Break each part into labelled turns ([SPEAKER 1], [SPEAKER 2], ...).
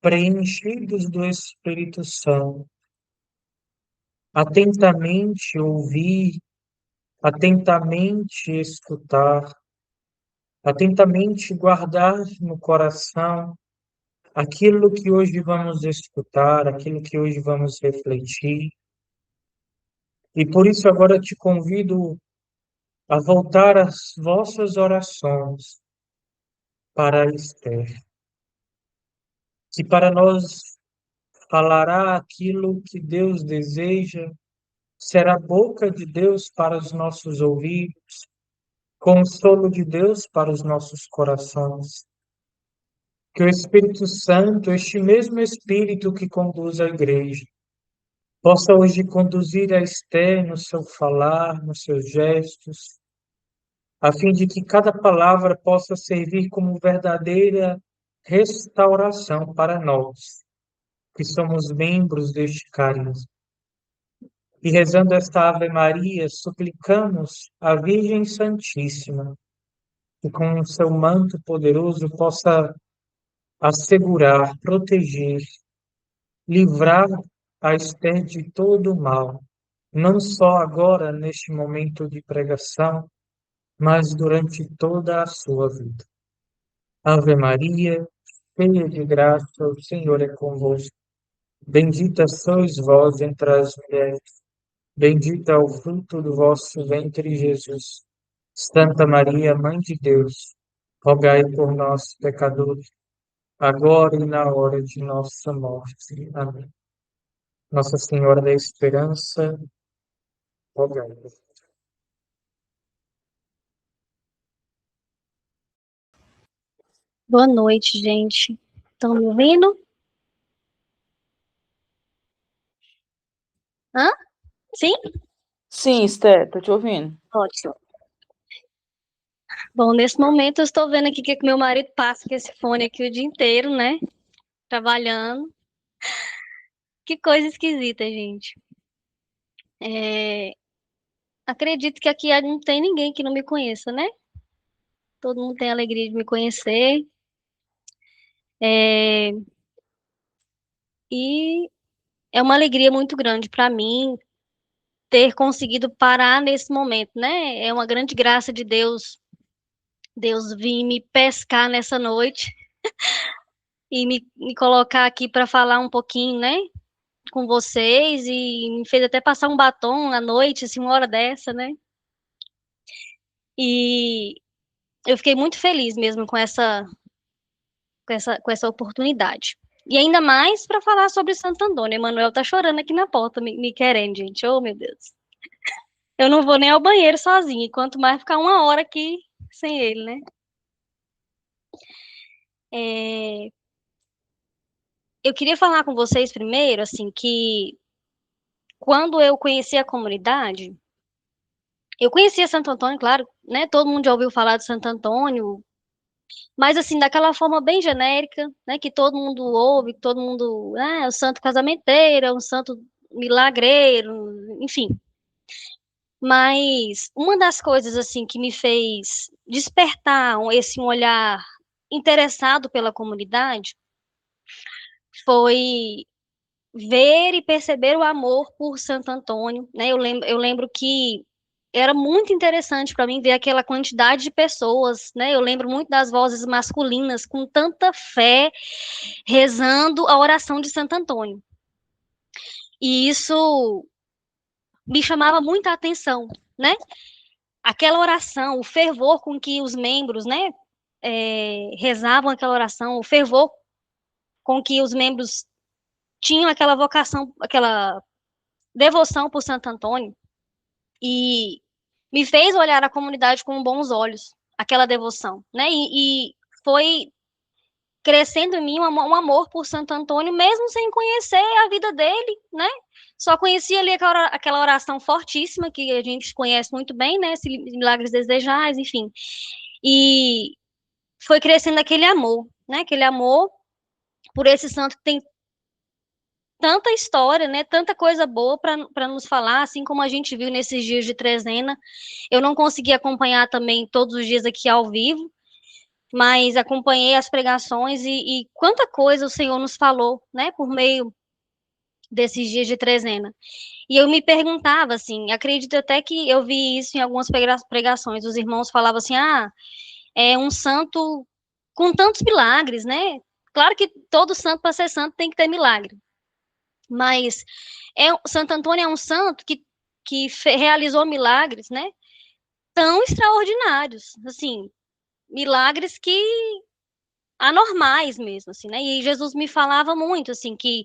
[SPEAKER 1] preenchidos do Espírito Santo, atentamente ouvir, atentamente escutar, atentamente guardar no coração aquilo que hoje vamos escutar, aquilo que hoje vamos refletir. E por isso agora te convido a voltar as vossas orações para Esther, que para nós falará aquilo que Deus deseja, será boca de Deus para os nossos ouvidos, consolo de Deus para os nossos corações. Que o Espírito Santo, este mesmo Espírito que conduz a igreja, possa hoje conduzir a Esther no seu falar, nos seus gestos, a fim de que cada palavra possa servir como verdadeira restauração para nós, que somos membros deste carisma. E rezando esta Ave Maria, suplicamos à Virgem Santíssima, que com o seu manto poderoso possa assegurar, proteger, livrar a Esther de todo o mal, não só agora neste momento de pregação, mas durante toda a sua vida. Ave Maria, cheia de graça, o Senhor é convosco. Bendita sois vós entre as mulheres, bendito é o fruto do vosso ventre, Jesus. Santa Maria, Mãe de Deus, rogai por nós, pecadores, agora e na hora de nossa morte. Amém. Nossa Senhora da Esperança, rogai.
[SPEAKER 2] Boa noite, gente. Estão me ouvindo? Hã? Sim?
[SPEAKER 3] Sim, Esther, tô te ouvindo.
[SPEAKER 2] Ótimo. Bom, nesse momento eu estou vendo aqui que meu marido passa com esse fone aqui o dia inteiro, né? Trabalhando. Que coisa esquisita, gente. Acredito que aqui não tem ninguém que não me conheça, né? Todo mundo tem a alegria de me conhecer. E é uma alegria muito grande para mim ter conseguido parar nesse momento, né? É uma grande graça de Deus. Deus vir me pescar nessa noite e me colocar aqui para falar um pouquinho, né, com vocês, e me fez até passar um batom à noite, assim, uma hora dessa, né? E eu fiquei muito feliz mesmo com essa oportunidade. E ainda mais para falar sobre Santo Antônio. Emanuel tá chorando aqui na porta, me querendo, gente. Oh, meu Deus. Eu não vou nem ao banheiro sozinha, e quanto mais ficar uma hora aqui sem ele, né? É, eu queria falar com vocês primeiro, assim, que quando eu conheci a comunidade, eu conhecia Santo Antônio, claro, né? Todo mundo já ouviu falar de Santo Antônio, mas assim, daquela forma bem genérica, né? Que todo mundo ouve, que todo mundo, é o santo casamenteiro, é um santo milagreiro, enfim. Mas uma das coisas assim que me fez despertar esse olhar interessado pela comunidade foi ver e perceber o amor por Santo Antônio, né? Eu lembro que era muito interessante para mim ver aquela quantidade de pessoas, né? Eu lembro muito das vozes masculinas com tanta fé rezando a oração de Santo Antônio. E isso me chamava muita atenção, né? Aquela oração, o fervor com que os membros, né, rezavam aquela oração, o fervor com que os membros tinham aquela vocação, aquela devoção por Santo Antônio, e me fez olhar a comunidade com bons olhos, aquela devoção, né? E foi crescendo em mim um amor por Santo Antônio, mesmo sem conhecer a vida dele, né? Só conhecia ali aquela oração fortíssima que a gente conhece muito bem, né? Milagres desejais, enfim. E foi crescendo aquele amor, né? Aquele amor por esse santo que tem tanta história, né? Tanta coisa boa para nos falar, assim como a gente viu nesses dias de trezena. Eu não consegui acompanhar também todos os dias aqui ao vivo, mas acompanhei as pregações e quanta coisa o Senhor nos falou, né, por meio desses dias de trezena. E eu me perguntava, assim, acredito até que eu vi isso em algumas pregações, os irmãos falavam assim, é um santo com tantos milagres, né? Claro que todo santo, para ser santo, tem que ter milagre. Mas Santo Antônio é um santo que realizou milagres, né? Tão extraordinários, assim, milagres que anormais mesmo, assim, né? E Jesus me falava muito, assim, que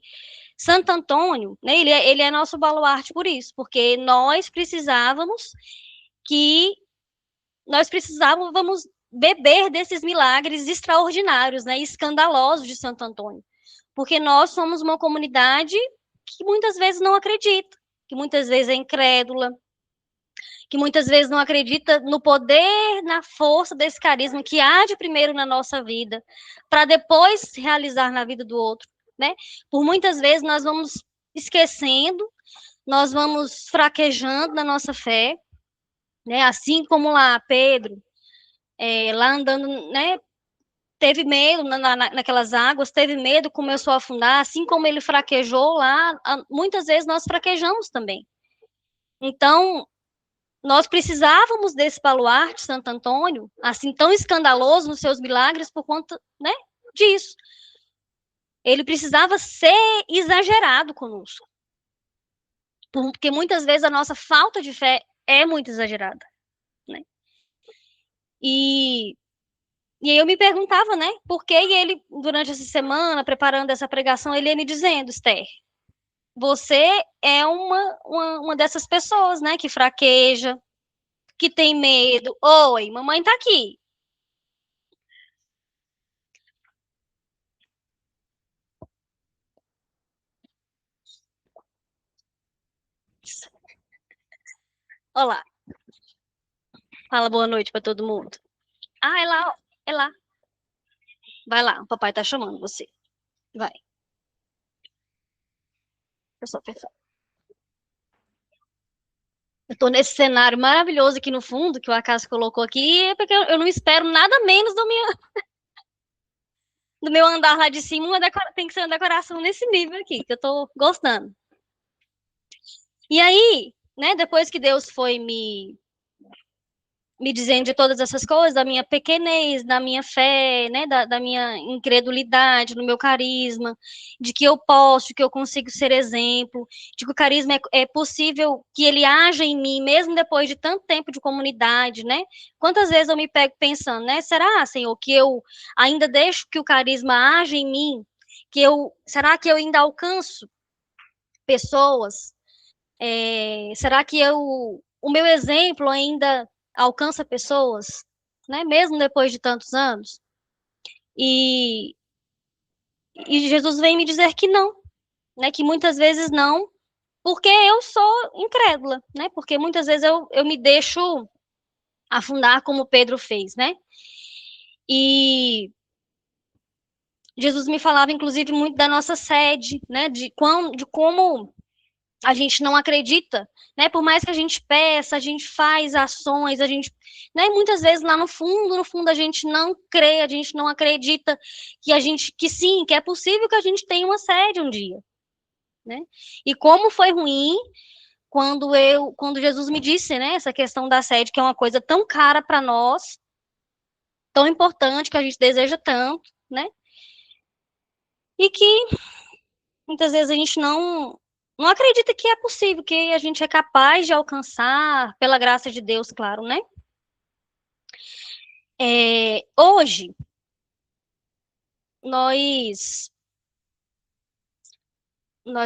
[SPEAKER 2] Santo Antônio, né? Ele é nosso baluarte por isso, porque que nós precisávamos beber desses milagres extraordinários, né? Escandalosos de Santo Antônio, porque nós somos uma comunidade que muitas vezes não acredita, que muitas vezes é incrédula, que muitas vezes não acredita no poder, na força desse carisma que age primeiro na nossa vida, para depois realizar na vida do outro, né? Por muitas vezes nós vamos esquecendo, nós vamos fraquejando na nossa fé, né? Assim como lá Pedro, lá andando, né? Teve medo naquelas águas, teve medo, começou a afundar, assim como ele fraquejou lá, muitas vezes nós fraquejamos também. Então, nós precisávamos desse baluarte, Santo Antônio, assim, tão escandaloso nos seus milagres, por conta, né, disso. Ele precisava ser exagerado conosco, porque muitas vezes a nossa falta de fé é muito exagerada, né? E, e aí eu me perguntava, né, por que ele, durante essa semana, preparando essa pregação, ele ia me dizendo, Esther, você é uma dessas pessoas, né, que fraqueja, que tem medo. Oi, mamãe tá aqui. Olá, fala boa noite pra todo mundo. É lá, ó, é lá. Vai lá, o papai tá chamando você. Vai. Eu sou perfeita. Eu tô nesse cenário maravilhoso aqui no fundo, que o Acaso colocou aqui, porque eu não espero nada menos do meu andar lá de cima, tem que ser uma decoração nesse nível aqui, que eu tô gostando. E aí, né, depois que Deus foi me dizendo de todas essas coisas, da minha pequenez, da minha fé, né, da minha incredulidade, no meu carisma, de que eu posso, que eu consigo ser exemplo, de que o carisma é possível que ele haja em mim, mesmo depois de tanto tempo de comunidade, né? Quantas vezes eu me pego pensando, né, será, Senhor, que eu ainda deixo que o carisma haja em mim? Será que eu ainda alcanço pessoas? Será que o meu exemplo ainda alcança pessoas, né? Mesmo depois de tantos anos? E, e Jesus vem me dizer que não, né? Que muitas vezes não, porque eu sou incrédula, né? Porque muitas vezes eu me deixo afundar como Pedro fez, né? E Jesus me falava, inclusive, muito da nossa sede, né? De como a gente não acredita, né? Por mais que a gente peça, a gente faz ações, né? Muitas vezes lá no fundo a gente não crê, a gente não acredita que sim, que é possível que a gente tenha uma sede um dia, né? E como foi ruim quando Jesus me disse, né? Essa questão da sede, que é uma coisa tão cara para nós, tão importante, que a gente deseja tanto, né? E que muitas vezes a gente não acredita que é possível, que a gente é capaz de alcançar, pela graça de Deus, claro, né? Hoje, nós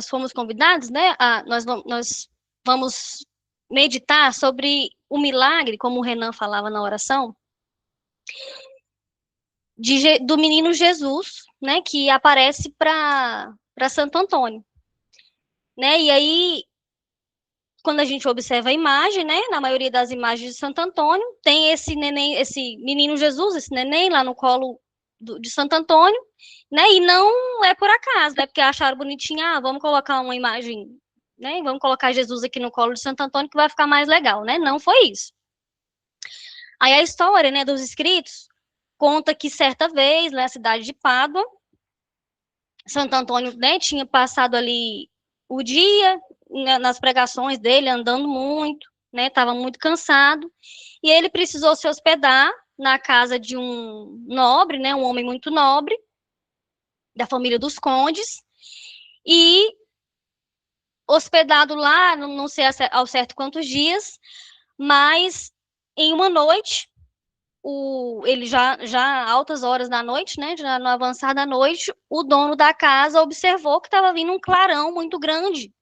[SPEAKER 2] fomos convidados, né? Nós vamos meditar sobre o milagre, como o Renan falava na oração, do menino Jesus, né? Que aparece para Santo Antônio, né? E aí quando a gente observa a imagem, né, na maioria das imagens de Santo Antônio, tem esse neném, esse menino Jesus, esse neném lá no colo de Santo Antônio, né, e não é por acaso, né, porque acharam bonitinho, vamos colocar uma imagem, né, vamos colocar Jesus aqui no colo de Santo Antônio que vai ficar mais legal, né, não foi isso. Aí a história, né, dos escritos conta que certa vez, na cidade de Pádua, Santo Antônio, né, tinha passado ali o dia, né, nas pregações dele, andando muito, né, estava muito cansado, e ele precisou se hospedar na casa de um nobre, né, um homem muito nobre, da família dos Condes, e hospedado lá, não sei ao certo quantos dias, mas em uma noite, ele já altas horas da noite, né, já no avançar da noite, o dono da casa observou que estava vindo um clarão muito grande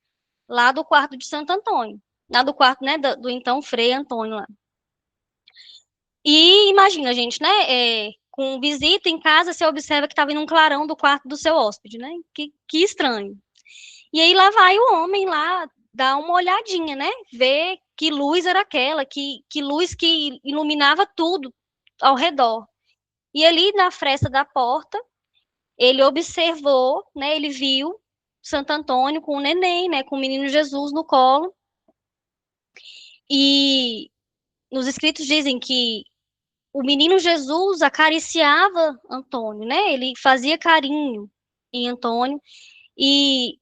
[SPEAKER 2] lá do quarto de Santo Antônio, lá do quarto, né, do então Frei Antônio lá. E imagina, gente, né, com visita em casa, você observa que está vindo um clarão do quarto do seu hóspede, né, que estranho. E aí lá vai o homem lá dar uma olhadinha, né, ver que luz era aquela, que luz que iluminava tudo ao redor. E ali na fresta da porta, ele observou, né, ele viu Santo Antônio com o neném, né, com o menino Jesus no colo. E nos escritos dizem que o menino Jesus acariciava Antônio, né? Ele fazia carinho em Antônio e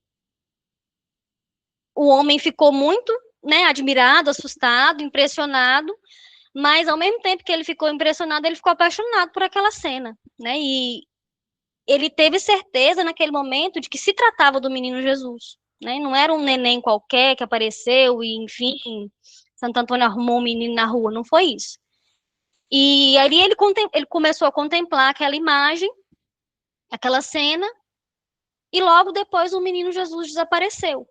[SPEAKER 2] o homem ficou muito, né, admirado, assustado, impressionado, mas ao mesmo tempo que ele ficou impressionado, ele ficou apaixonado por aquela cena, né? E ele teve certeza naquele momento de que se tratava do menino Jesus, né? Não era um neném qualquer que apareceu e, enfim, Santo Antônio arrumou um menino na rua, não foi isso. E ali ele começou a contemplar aquela imagem, aquela cena, e logo depois o menino Jesus desapareceu.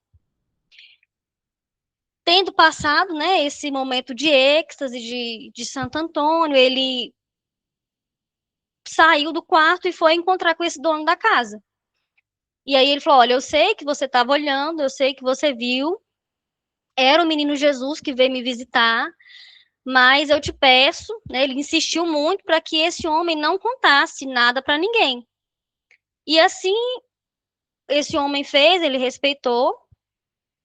[SPEAKER 2] Tendo passado, né, esse momento de êxtase de Santo Antônio, ele saiu do quarto e foi encontrar com esse dono da casa. E aí ele falou: olha, eu sei que você estava olhando, eu sei que você viu, era o menino Jesus que veio me visitar, mas eu te peço, né, ele insistiu muito para que esse homem não contasse nada para ninguém. E assim esse homem fez, ele respeitou,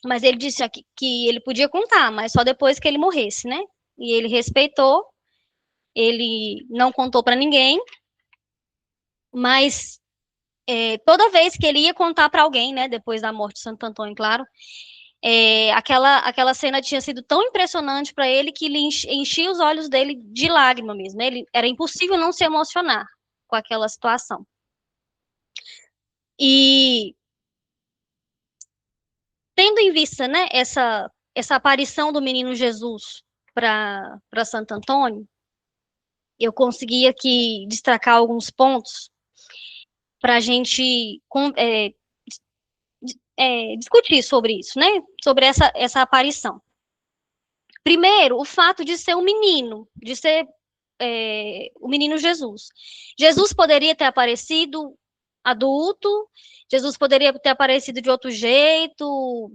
[SPEAKER 2] mas ele disse que ele podia contar, mas só depois que ele morresse, né? E ele respeitou, ele não contou para ninguém, mas toda vez que ele ia contar para alguém, né, depois da morte de Santo Antônio, claro, aquela cena tinha sido tão impressionante para ele que ele enchia os olhos dele de lágrima mesmo. Ele era impossível não se emocionar com aquela situação. E tendo em vista, né, essa aparição do menino Jesus para Santo Antônio, eu consegui aqui destacar alguns pontos para a gente discutir sobre isso, né? Sobre essa aparição. Primeiro, o fato de ser um menino, de ser o menino Jesus. Jesus poderia ter aparecido adulto, Jesus poderia ter aparecido de outro jeito,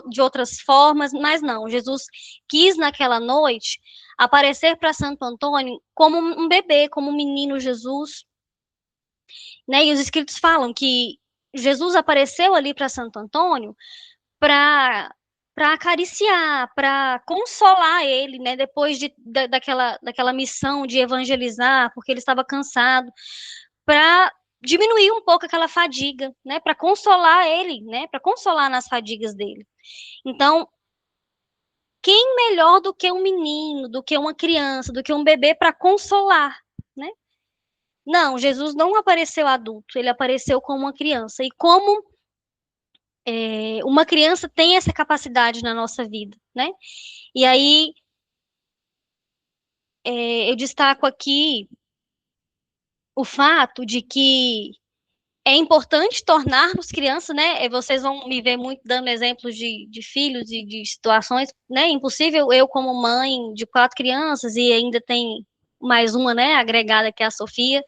[SPEAKER 2] de outras formas, mas não. Jesus quis, naquela noite, aparecer para Santo Antônio como um bebê, como um menino Jesus. Né? E os escritos falam que Jesus apareceu ali para Santo Antônio para acariciar, para consolar ele, né, depois daquela missão de evangelizar, porque ele estava cansado, para diminuir um pouco aquela fadiga, né, para consolar ele, né, para consolar nas fadigas dele. Então, quem melhor do que um menino, do que uma criança, do que um bebê para consolar, né? Não, Jesus não apareceu adulto, ele apareceu como uma criança. E como uma criança tem essa capacidade na nossa vida, né? E aí eu destaco aqui o fato de que é importante tornarmos crianças, né? Vocês vão me ver muito dando exemplos de filhos e de situações, né? Impossível eu, como mãe de 4 crianças, e ainda tem mais uma, né, agregada, que é a Sofia,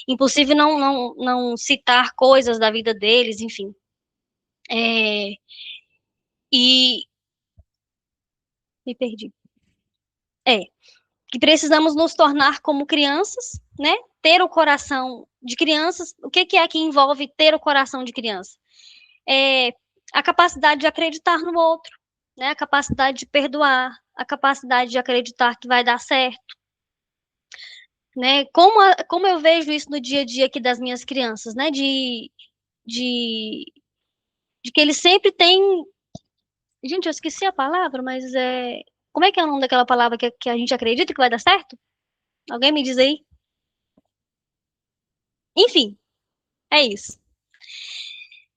[SPEAKER 2] impossível não citar coisas da vida deles, enfim. E me perdi. Que precisamos nos tornar como crianças, né? Ter o coração de crianças. O que é que envolve ter o coração de criança? A capacidade de acreditar no outro, né? A capacidade de perdoar, a capacidade de acreditar que vai dar certo, né? Como eu vejo isso no dia a dia aqui das minhas crianças, né? De, de que eles sempre têm. Gente, eu esqueci a palavra, mas é. Como é que é o nome daquela palavra que a gente acredita que vai dar certo? Alguém me diz aí? Enfim, é isso.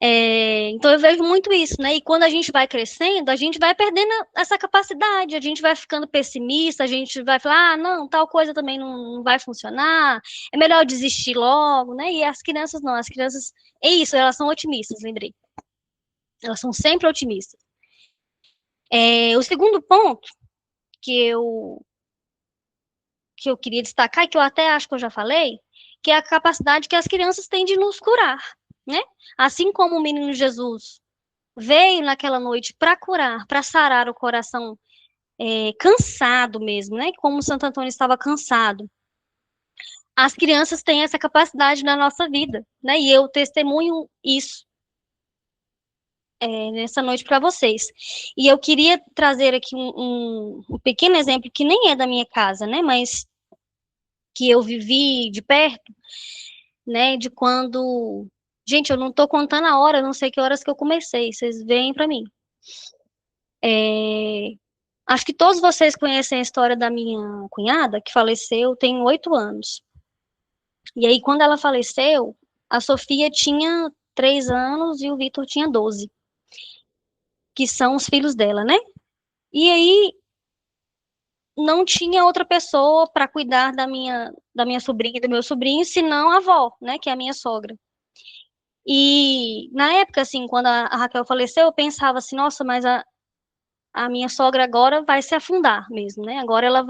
[SPEAKER 2] Então eu vejo muito isso, né? E quando a gente vai crescendo, a gente vai perdendo essa capacidade, a gente vai ficando pessimista, a gente vai falar, ah, não, tal coisa também não vai funcionar, é melhor desistir logo, né? E as crianças não, as crianças, é isso, elas são otimistas, lembrei. Elas são sempre otimistas. O segundo ponto que eu, que eu queria destacar, e que eu até acho que eu já falei, que é a capacidade que as crianças têm de nos curar, né? Assim como o menino Jesus veio naquela noite para curar, para sarar o coração cansado mesmo, né? Como Santo Antônio estava cansado. As crianças têm essa capacidade na nossa vida, né? E eu testemunho isso nessa noite para vocês. E eu queria trazer aqui um pequeno exemplo que nem é da minha casa, né? Mas que eu vivi de perto, né? De quando, gente, eu não tô contando a hora, eu não sei que horas que eu comecei. Vocês veem para mim. É, Acho que todos vocês conhecem a história da minha cunhada, que faleceu tem 8 anos. E aí, quando ela faleceu, a Sofia tinha 3 anos e o Vitor tinha 12, que são os filhos dela, né? E aí, não tinha outra pessoa para cuidar da minha sobrinha e do meu sobrinho, senão a avó, né? Que é a minha sogra. E na época, assim, quando a Raquel faleceu, eu pensava assim, nossa, mas a minha sogra agora vai se afundar mesmo, né? Agora ela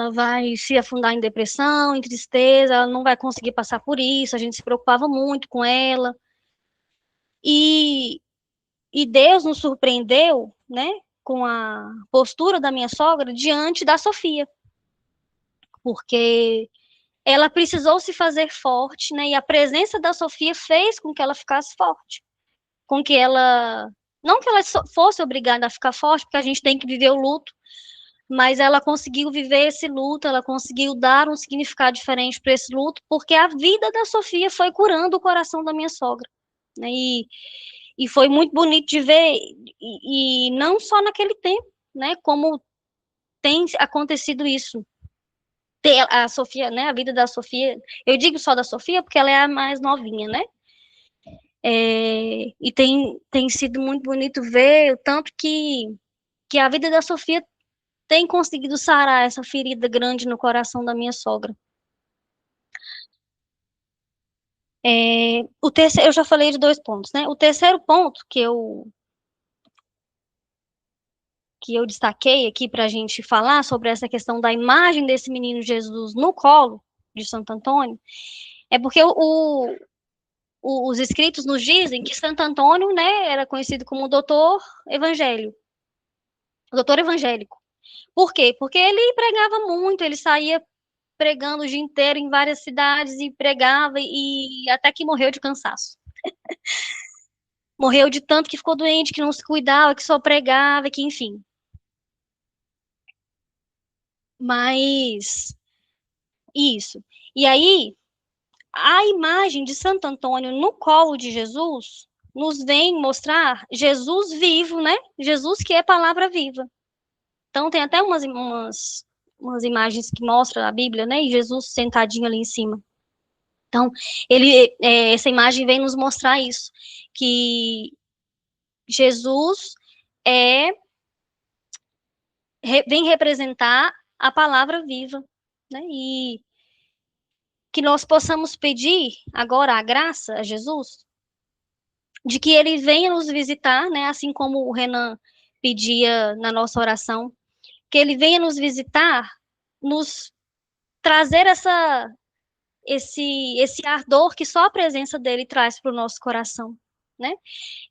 [SPEAKER 2] vai se afundar em depressão, em tristeza, ela não vai conseguir passar por isso, a gente se preocupava muito com ela. E, e Deus nos surpreendeu, né, com a postura da minha sogra diante da Sofia, porque ela precisou se fazer forte, né, e a presença da Sofia fez com que ela ficasse forte, com que ela, não que ela fosse obrigada a ficar forte, porque a gente tem que viver o luto, mas ela conseguiu viver esse luto, ela conseguiu dar um significado diferente para esse luto, porque a vida da Sofia foi curando o coração da minha sogra, né? E foi muito bonito de ver, e não só naquele tempo, né? Como tem acontecido isso. A Sofia, né? A vida da Sofia, eu digo só da Sofia porque ela é a mais novinha, né? E tem sido muito bonito ver o tanto que a vida da Sofia tem conseguido sarar essa ferida grande no coração da minha sogra. O terceiro, eu já falei de 2 pontos, né? O terceiro ponto que eu destaquei aqui para a gente falar sobre essa questão da imagem desse menino Jesus no colo de Santo Antônio é porque os escritos nos dizem que Santo Antônio, né, era conhecido como doutor evangélico. Por quê? Porque ele pregava muito, ele saía pregando o dia inteiro em várias cidades e pregava e até que morreu de cansaço. Morreu de tanto que ficou doente, que não se cuidava, que só pregava, que enfim. Mas isso. E aí, a imagem de Santo Antônio no colo de Jesus nos vem mostrar Jesus vivo, né? Jesus que é palavra viva. Então tem até umas imagens que mostram a Bíblia, né? E Jesus sentadinho ali em cima. Então, essa imagem vem nos mostrar isso, que Jesus é, vem representar a palavra viva, né? E que nós possamos pedir agora a graça a Jesus de que ele venha nos visitar, né? Assim como o Renan pedia na nossa oração, que ele venha nos visitar, nos trazer esse ardor que só a presença dele traz para o nosso coração, né?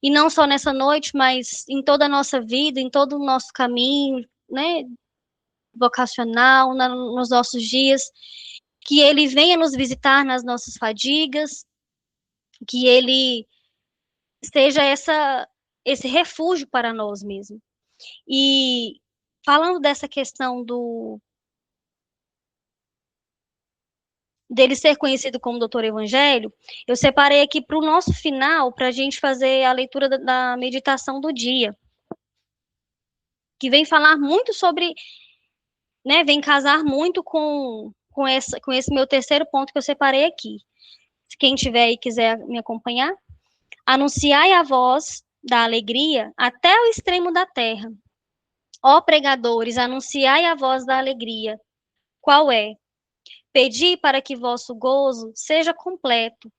[SPEAKER 2] E não só nessa noite, mas em toda a nossa vida, em todo o nosso caminho, né? Vocacional, nos nossos dias, que ele venha nos visitar nas nossas fadigas, que ele seja esse refúgio para nós mesmos. E falando dessa questão dele ser conhecido como Doutor Evangelho, eu separei aqui para o nosso final, para a gente fazer a leitura da meditação do dia, que vem falar muito sobre, né, vem casar muito com esse meu terceiro ponto que eu separei aqui. Se quem tiver aí quiser me acompanhar. Anunciai a voz da alegria até o extremo da terra. Ó pregadores, anunciai a voz da alegria. Qual é? Pedi para que vosso gozo seja completo.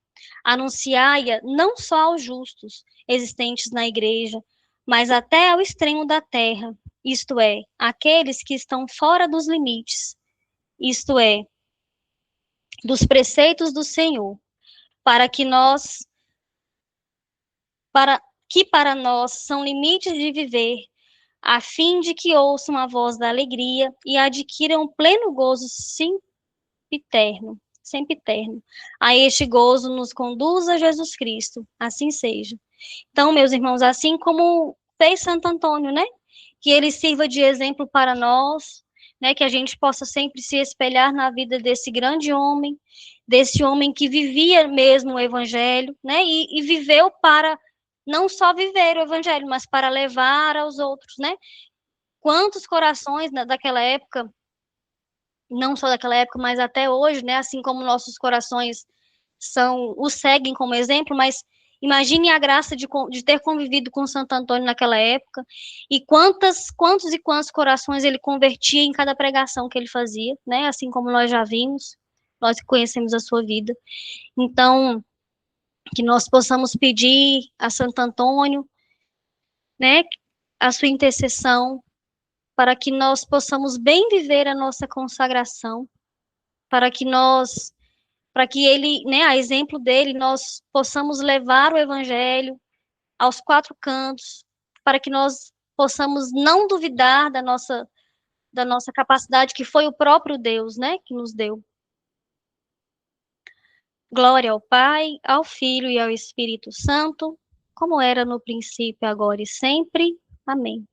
[SPEAKER 2] Anunciai-a não só aos justos existentes na igreja, mas até ao extremo da terra, isto é, aqueles que estão fora dos limites, isto é, dos preceitos do Senhor, para que nós, para nós são limites de viver, a fim de que ouçam a voz da alegria e adquiram pleno gozo sempre eterno. A este gozo nos conduz a Jesus Cristo, assim seja. Então, meus irmãos, assim como fez Santo Antônio, né? Que ele sirva de exemplo para nós, né? Que a gente possa sempre se espelhar na vida desse grande homem, desse homem que vivia mesmo o evangelho, né? E viveu para não só viver o evangelho, mas para levar aos outros, né? Quantos corações daquela época, não só daquela época, mas até hoje, né? Assim como nossos corações o seguem como exemplo, mas imagine a graça de ter convivido com Santo Antônio naquela época e quantos e quantos corações ele convertia em cada pregação que ele fazia, né? Assim como nós já vimos, nós que conhecemos a sua vida. Então, que nós possamos pedir a Santo Antônio, né? A sua intercessão para que nós possamos bem viver a nossa consagração, para que nós, para que ele, né, a exemplo dele, nós possamos levar o evangelho aos quatro cantos, para que nós possamos não duvidar da nossa capacidade, que foi o próprio Deus, né, que nos deu. Glória ao Pai, ao Filho e ao Espírito Santo, como era no princípio, agora e sempre. Amém.